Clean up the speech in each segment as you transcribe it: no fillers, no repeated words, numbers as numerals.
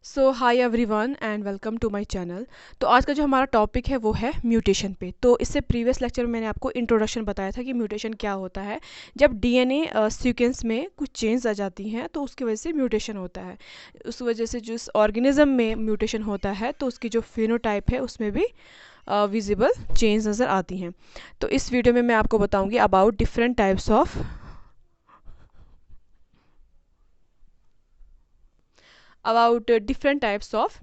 So hi everyone and welcome to my channel. तो आज का जो हमारा टॉपिक है वो है म्यूटेशन पे। तो इससे प्रीवियस लेक्चर में मैंने आपको इंट्रोडक्शन बताया था कि म्यूटेशन क्या होता है। जब डीएनए सीक्वेंस में कुछ चेंज आ जाती हैं तो उसकी वजह से म्यूटेशन होता है। उस वजह से जिस ऑर्गेनिज्म में म्यूटेशन होता है तो उसकी जो फिनोटाइप है उसमें भी विजिबल चेंज नज़र आती हैं। तो इस वीडियो में मैं आपको बताऊँगी about different types of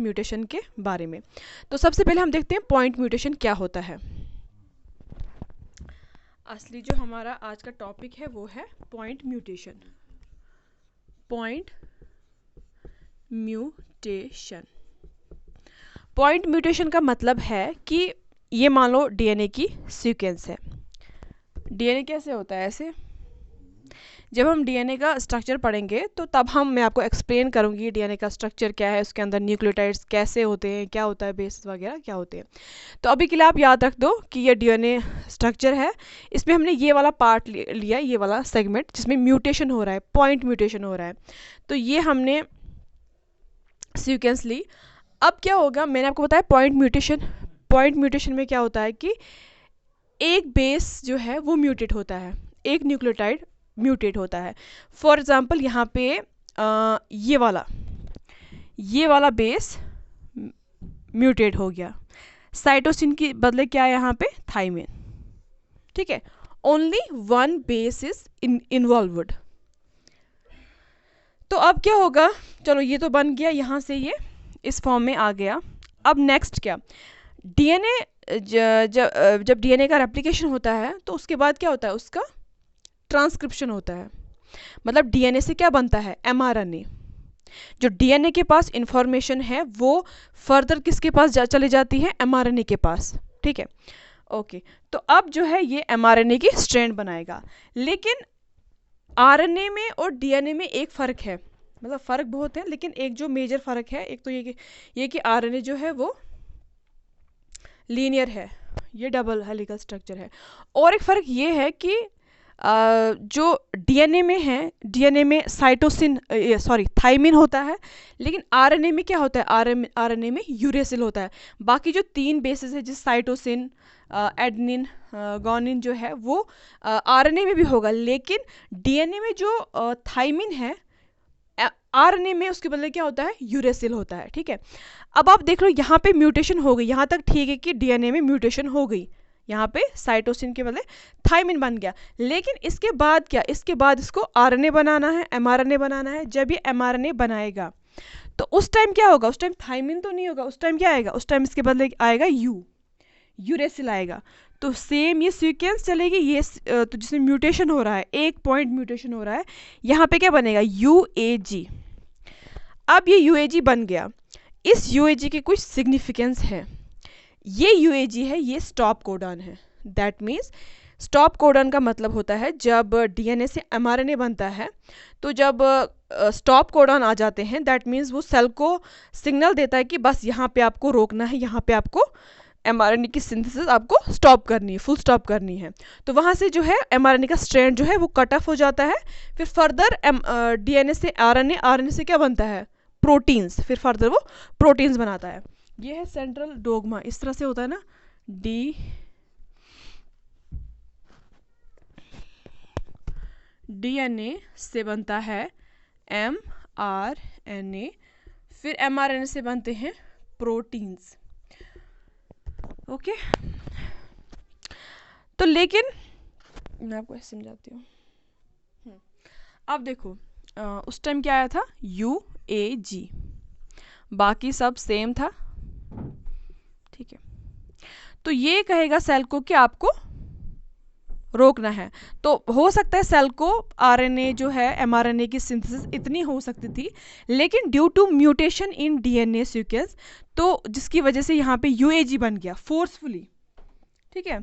mutation के बारे में। तो सबसे पहले हम देखते हैं पॉइंट म्यूटेशन क्या होता है। असली जो हमारा आज का टॉपिक है वो है point mutation. Point mutation point mutation का मतलब है कि ये मान लो डीएनए की सीक्वेंस है। डीएनए कैसे होता है? ऐसे जब हम डीएनए का स्ट्रक्चर पढ़ेंगे तो तब मैं आपको एक्सप्लेन करूंगी डीएनए का स्ट्रक्चर क्या है, उसके अंदर न्यूक्लियोटाइड्स कैसे होते हैं, क्या होता है, बेस वगैरह क्या होते हैं। तो अभी के लिए आप याद रख दो कि ये डीएनए स्ट्रक्चर है। इसमें हमने ये वाला पार्ट लिया, ये वाला सेगमेंट जिसमें म्यूटेशन हो रहा है, पॉइंट म्यूटेशन हो रहा है। तो ये हमने सीक्वेंस ली। अब क्या होगा, मैंने आपको बताया पॉइंट म्यूटेशन में क्या होता है कि एक बेस जो है वो म्यूटेट होता है, एक न्यूक्लियोटाइड म्यूटेट होता है। फॉर एग्जाम्पल यहाँ पे ये वाला बेस म्यूटेट हो गया। साइटोसिन की बदले क्या है यहाँ पे? थाइमिन। ठीक है, only one base is involved. तो अब क्या होगा, चलो ये तो बन गया, यहाँ से ये इस फॉर्म में आ गया। अब नेक्स्ट क्या, डीएनए जब डीएनए का रेप्लिकेशन होता है तो उसके बाद क्या होता है, उसका ट्रांसक्रिप्शन होता है। मतलब डीएनए से क्या बनता है? एमआरएनए। जो डीएनए के पास इंफॉर्मेशन है वो फर्दर किसके पास चली जाती है? एमआरएनए के पास। ठीक है, ओके। तो अब जो है ये एमआरएनए की स्ट्रैंड बनाएगा। लेकिन आरएनए में और डीएनए में एक फ़र्क है, मतलब फ़र्क बहुत है, लेकिन एक जो मेजर फ़र्क है, एक तो ये कि आरएनए जो है वो लीनियर है, ये डबल हेलिकल स्ट्रक्चर है। और एक फ़र्क ये है कि जो डीएनए में है, डीएनए में थाइमिन होता है, लेकिन आरएनए में क्या होता है? आरएनए में यूरेसिल होता है। बाकी जो तीन बेसिस है, जिस साइटोसिन, एडेनिन, गुआनिन जो है वो आरएनए में भी होगा, लेकिन डीएनए में जो थाइमिन है आरएनए में उसके बदले क्या होता है? यूरेसिल होता है। ठीक है, अब आप देख लो यहाँ पे म्यूटेशन हो गई, यहाँ तक ठीक है कि डीएनए में म्यूटेशन हो गई, यहाँ पे साइटोसिन के बदले थाइमिन बन गया। लेकिन इसके बाद क्या, इसके बाद इसको आरएनए बनाना है, एमआरएनए बनाना है। जब ये एमआरएनए बनाएगा तो उस टाइम क्या होगा? उस टाइम थाइमिन तो नहीं होगा, उस टाइम क्या आएगा? उस टाइम इसके बदले आएगा यूरेसिल आएगा। तो सेम ये सीक्वेंस चलेगी। ये तो जिसमें म्यूटेशन हो रहा है, एक पॉइंट म्यूटेशन हो रहा है, यहाँ पे क्या बनेगा? यूएजी। अब ये यूएजी बन गया। इस यूएजी की कुछ सिग्निफिकेंस है। ये यूएजी है, ये स्टॉप कोडॉन है। दैट मीन्स स्टॉप कोडॉन का मतलब होता है जब डीएनए से एमआरएनए बनता है तो जब स्टॉप कोडॉन आ जाते हैं, दैट मीन्स वो सेल को सिग्नल देता है कि बस यहाँ पे आपको रोकना है, यहाँ पे आपको एमआरएनए की सिंथेसिस आपको स्टॉप करनी है, फुल स्टॉप करनी है। तो वहाँ से जो है एमआरएनए का स्ट्रैंड जो है वो कट ऑफ हो जाता है। फिर फर्दर डीएनए से आरएनए, आरएनए से क्या बनता है? प्रोटीन्स। फिर फर्दर वो प्रोटीन्स बनाता है। ये है सेंट्रल डोगमा, इस तरह से होता है ना। डीएनए से बनता है एमआरएनए, फिर एमआरएनए से बनते हैं प्रोटीन्स। ओके, तो लेकिन मैं आपको ऐसे समझाती हूँ। अब देखो उस टाइम क्या आया था? यूएजी, बाकी सब सेम था। ठीक है, तो ये कहेगा सेल को कि आपको रोकना है। तो हो सकता है सेल को आरएनए जो है, एमआरएनए की सिंथेसिस इतनी हो सकती थी, लेकिन due to mutation in DNA sequence, तो जिसकी वजह से यहाँ पे यूएजी बन गया फोर्सफुली। ठीक है,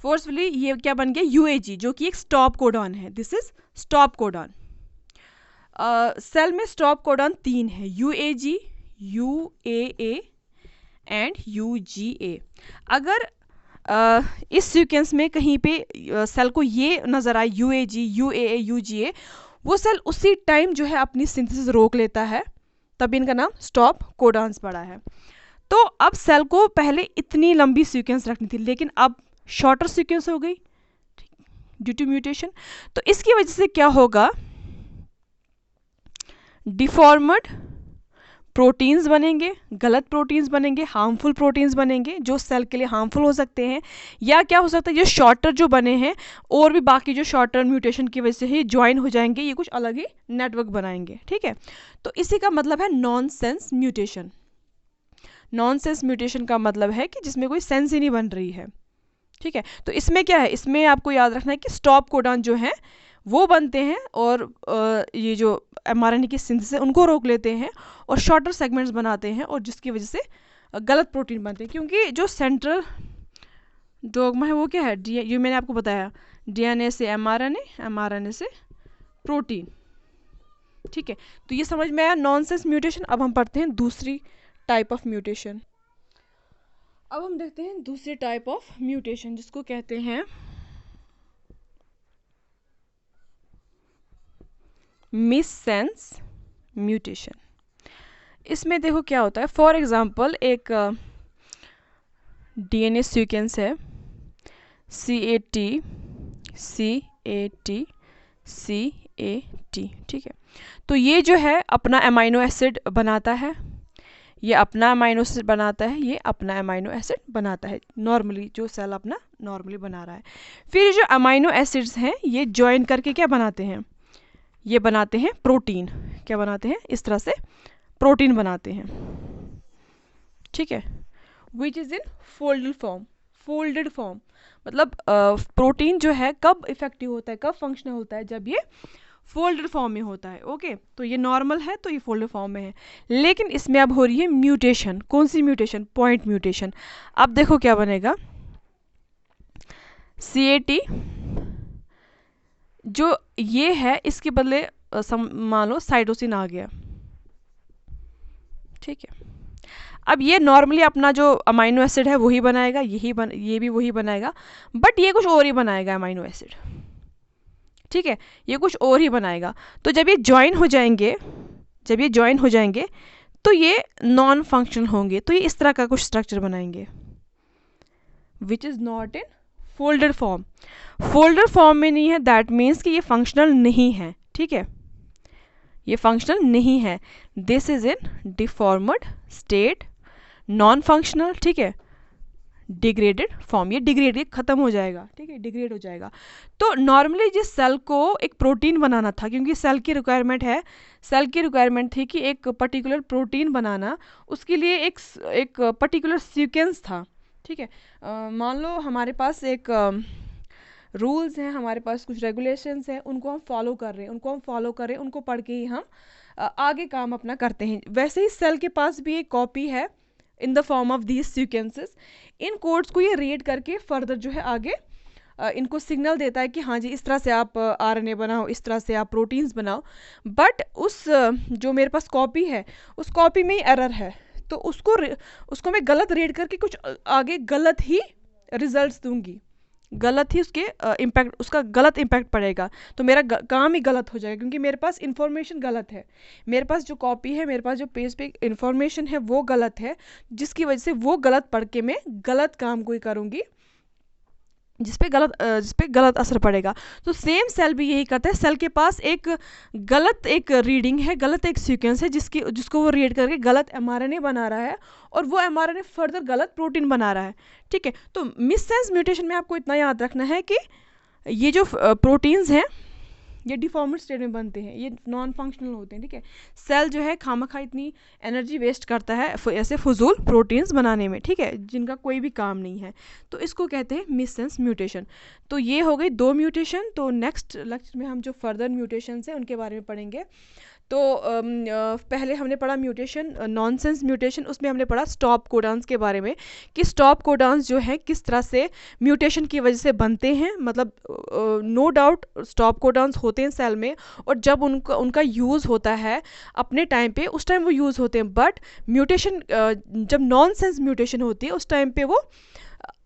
फोर्सफुली ये क्या बन गया? यूएजी, जो कि एक स्टॉप कोडॉन है। This is stop codon. Cell में स्टॉप कोडॉन तीन है, यूएजी, यूएए एंड यूजीए। अगर इस सीक्वेंस में कहीं पे सेल को ये नज़र आए यूएजी, यूएए, यूजीए, वो सेल उसी टाइम जो है अपनी सिंथेसिस रोक लेता है, तभी इनका नाम स्टॉप कोडान्स पड़ा है। तो अब सेल को पहले इतनी लंबी सीक्वेंस रखनी थी, लेकिन अब शॉर्टर सीक्वेंस हो गई ड्यू टू म्यूटेशन। तो इसकी वजह से क्या होगा, डिफॉर्मड प्रोटीन्स बनेंगे, गलत प्रोटीन्स बनेंगे, हार्मफुल प्रोटीन्स बनेंगे जो सेल के लिए हार्मफुल हो सकते हैं, या क्या हो सकता है ये शॉर्टर जो बने हैं और भी बाकी जो शॉर्टर म्यूटेशन की वजह से ही ज्वाइन हो जाएंगे, ये कुछ अलग ही नेटवर्क बनाएंगे। ठीक है, तो इसी का मतलब है नॉनसेंस म्यूटेशन। नॉनसेंस म्यूटेशन का मतलब है कि जिसमें कोई सेंस ही नहीं बन रही है। ठीक है, तो इसमें क्या है, इसमें आपको याद रखना है कि स्टॉप कोडान जो है वो बनते हैं और ये जो mRNA की सिंथेसिस है उनको रोक लेते हैं और शॉर्टर सेगमेंट्स बनाते हैं, और जिसकी वजह से गलत प्रोटीन बनते हैं। क्योंकि जो सेंट्रल डोगमा है वो क्या है, ये मैंने आपको बताया, DNA से mRNA, mRNA से प्रोटीन। ठीक है, तो ये समझ में आया नॉनसेंस म्यूटेशन। अब हम पढ़ते हैं दूसरी टाइप ऑफ म्यूटेशन। अब हम देखते हैं दूसरी टाइप ऑफ म्यूटेशन जिसको कहते हैं मिससेंस म्यूटेशन। इसमें देखो क्या होता है, फॉर एग्जांपल एक DNA सीक्वेंस है CAT CAT CAT। ठीक है, तो ये जो है अपना अमाइनो एसिड बनाता है, ये अपना अमाइनो एसिड बनाता है, ये अपना अमाइनो एसिड बनाता है, नॉर्मली जो सेल अपना नॉर्मली बना रहा है। फिर जो अमाइनो एसिड्स हैं ये ज्वाइन करके क्या बनाते हैं, ये बनाते हैं प्रोटीन। क्या बनाते हैं, इस तरह से प्रोटीन बनाते हैं। ठीक है, which is in folded form. Folded form मतलब प्रोटीन जो है कब इफेक्टिव होता है, कब फंक्शनल होता है, जब ये फोल्डेड फॉर्म में होता है। ओके, तो ये नॉर्मल है तो ये फोल्डेड फॉर्म में है, लेकिन इसमें अब हो रही है म्यूटेशन। कौन सी म्यूटेशन, पॉइंट म्यूटेशन। अब देखो क्या बनेगा, CAT जो ये है इसके बदले मान लो साइटोसिन आ गया। ठीक है, अब ये नॉर्मली अपना जो अमाइनो एसिड है वही बनाएगा, ये भी वही बनाएगा, बट ये कुछ और ही बनाएगा अमाइनो एसिड। ठीक है, ये कुछ और ही बनाएगा। तो जब ये ज्वाइन हो जाएंगे, तो ये नॉन फंक्शनल होंगे, तो ये इस तरह का कुछ स्ट्रक्चर बनाएंगे which is not in folded form. Folded form में नहीं है, दैट मीन्स कि ये फंक्शनल नहीं है। ठीक है, ये फंक्शनल नहीं है, this is in deformed state, non functional. ठीक है, डिग्रेडेड फॉर्म, ये डिग्रेड खत्म हो जाएगा। ठीक है, डिग्रेड हो जाएगा। तो नॉर्मली जिस सेल को एक प्रोटीन बनाना था, क्योंकि सेल की रिक्वायरमेंट थी कि एक पर्टिकुलर प्रोटीन बनाना, उसके लिए एक पर्टिकुलर सीक्वेंस था। ठीक है, मान लो हमारे पास एक रूल्स हैं, हमारे पास कुछ रेगुलेशंस हैं, उनको हम फॉलो कर रहे हैं, उनको पढ़ के ही हम आगे काम अपना करते हैं। वैसे ही सेल के पास भी एक कॉपी है in the form of these sequences. In codes को ये रीड करके फर्दर जो है आगे इनको सिग्नल देता है कि हाँ जी इस तरह से आप RNA बनाओ, इस तरह से आप प्रोटीन्स बनाओ। बट उस जो मेरे पास कॉपी है उस कॉपी में ही एरर है, तो उसको मैं गलत रीड करके कुछ आगे गलत ही रिजल्ट्स दूंगी, गलत ही उसका गलत इम्पैक्ट पड़ेगा, तो मेरा काम ही गलत हो जाएगा, क्योंकि मेरे पास इंफॉर्मेशन गलत है, मेरे पास जो कॉपी है, मेरे पास जो पेज पे इंफॉर्मेशन है वो गलत है, जिसकी वजह से वो गलत पढ़ के मैं गलत काम कोई करूँगी जिस पे गलत असर पड़ेगा। तो सेम सेल भी यही करता है, सेल के पास एक गलत एक रीडिंग है, गलत एक सीक्वेंस है जिसको वो रीड करके गलत mRNA बना रहा है, और वो mRNA फर्दर गलत प्रोटीन बना रहा है। ठीक है, तो मिससेंस म्यूटेशन में आपको इतना याद रखना है कि ये जो प्रोटीन्स हैं ये डिफॉर्मड स्टेट में बनते हैं, ये नॉन फंक्शनल होते हैं। ठीक है, सेल जो है खामखा इतनी एनर्जी वेस्ट करता है ऐसे फजूल प्रोटीन्स बनाने में, ठीक है, जिनका कोई भी काम नहीं है, तो इसको कहते हैं मिससेंस म्यूटेशन। तो ये हो गई 2 म्यूटेशन। तो नेक्स्ट लेक्चर में हम जो फर्दर म्यूटेशंस हैं उनके बारे में पढ़ेंगे। तो पहले हमने पढ़ा म्यूटेशन, नॉनसेंस म्यूटेशन, उसमें हमने पढ़ा स्टॉप कोडान्स के बारे में कि स्टॉप कोडान्स जो है किस तरह से म्यूटेशन की वजह से बनते हैं। मतलब नो डाउट स्टॉप कोडान्स होते हैं सेल में, और जब उनका यूज़ होता है अपने टाइम पे, उस टाइम वो यूज़ होते हैं, बट म्यूटेशन जब नॉनसेंस म्यूटेशन होती है उस टाइम पे वो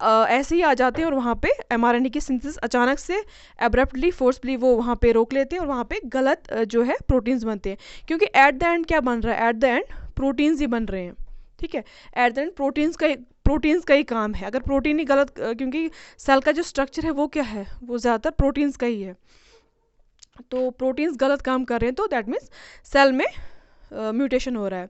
ऐसे ही आ जाते हैं और वहाँ पे mRNA की सिंथेसिस अचानक से एब्रप्टली फोर्सफुली वो वहाँ पे रोक लेते हैं और वहाँ पे गलत जो है प्रोटीन्स बनते हैं, क्योंकि एट द एंड क्या बन रहा है, एट द एंड प्रोटीन्स ही बन रहे हैं। ठीक है, एट द एंड प्रोटीन्स का ही काम है। अगर प्रोटीन ही गलत, क्योंकि सेल का जो स्ट्रक्चर है वो क्या है, वो ज़्यादातर प्रोटीन्स का ही है, तो प्रोटीन्स गलत काम कर रहे हैं तो दैट मीन्स सेल में म्यूटेशन हो रहा है,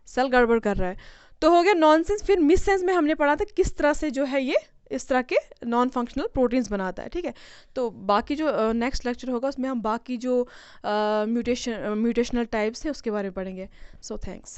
सेल गड़बड़ कर रहा है। तो हो गया नॉनसेंस। फिर मिस सेंस में हमने पढ़ा था किस तरह से जो है ये इस तरह के नॉन फंक्शनल प्रोटीन्स बनाता है। ठीक है, तो बाकी जो नेक्स्ट लेक्चर होगा उसमें हम बाकी जो म्यूटेशनल टाइप्स हैं उसके बारे में पढ़ेंगे। So thanks.